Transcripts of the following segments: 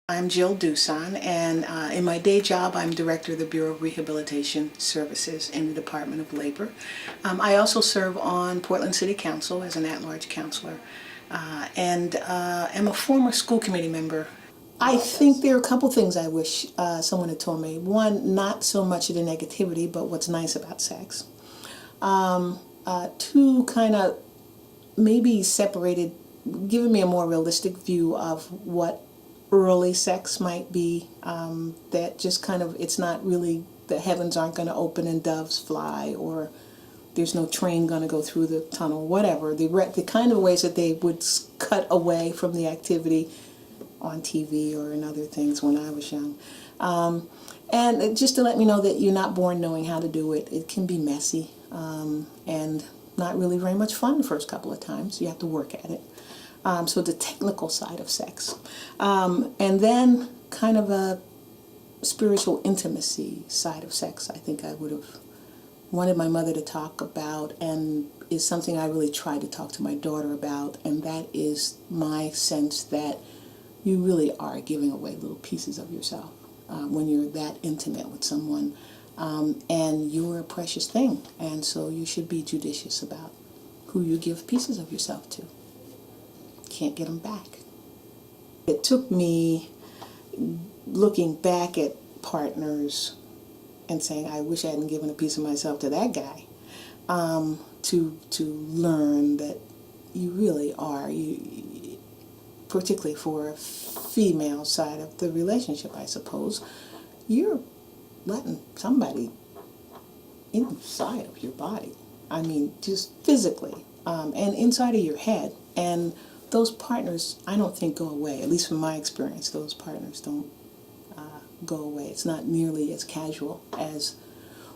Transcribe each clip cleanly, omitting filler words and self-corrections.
I'm Jill Duson, and in my day job, I'm Director of the Bureau of Rehabilitation Services in the Department of Labor. I also serve on Portland City Council as an at-large counselor, and am a former school committee member. I think there are a couple things I wish someone had told me. One, not so much of the negativity, but what's nice about sex. Two, kind of maybe separated, giving me a more realistic view of what early sex might be, that just kind of, it's not really, the heavens aren't going to open and doves fly, or there's no train going to go through the tunnel, whatever. The kind of ways that they would cut away from the activity on TV or in other things when I was young. And just to let me know that you're not born knowing how to do it. It can be messy and not really very much fun the first couple of times. You have to work at it. So the technical side of sex. And then kind of a spiritual intimacy side of sex, I think I would have wanted my mother to talk about, and is something I really try to talk to my daughter about, and that is my sense that you really are giving away little pieces of yourself when you're that intimate with someone, and you're a precious thing, and so you should be judicious about who you give pieces of yourself to. Can't get them back. It took me looking back at partners and saying, I wish I hadn't given a piece of myself to that guy, to learn that you really are, you, particularly for a female side of the relationship, I suppose, you're letting somebody inside of your body. I mean, just physically, and inside of your head. And those partners, I don't think, go away. At least from my experience, those partners don't go away. It's not nearly as casual as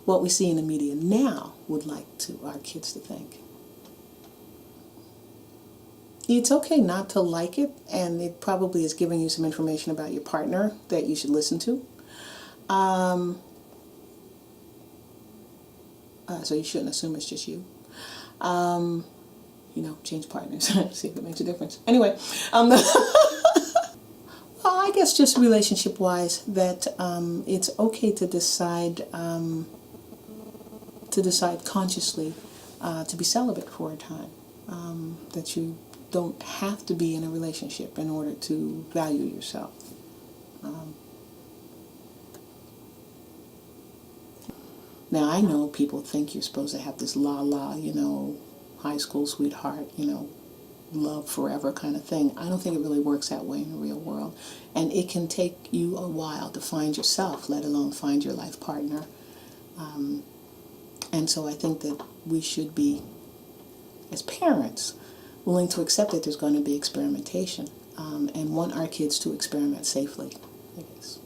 what we see in the media now would like to our kids to think. It's okay not to like it, and it probably is giving you some information about your partner that you should listen to. So you shouldn't assume it's just you. You know, change partners, see if it makes a difference. Anyway, well, I guess just relationship-wise, that it's okay to decide consciously to be celibate for a time. That you don't have to be in a relationship in order to value yourself. Now, I know people think you're supposed to have this la-la, you know, high school sweetheart, you know, love forever kind of thing. I don't think it really works that way in the real world. And it can take you a while to find yourself, let alone find your life partner. And so I think that we should be, as parents, willing to accept that there's going to be experimentation, and want our kids to experiment safely, I guess.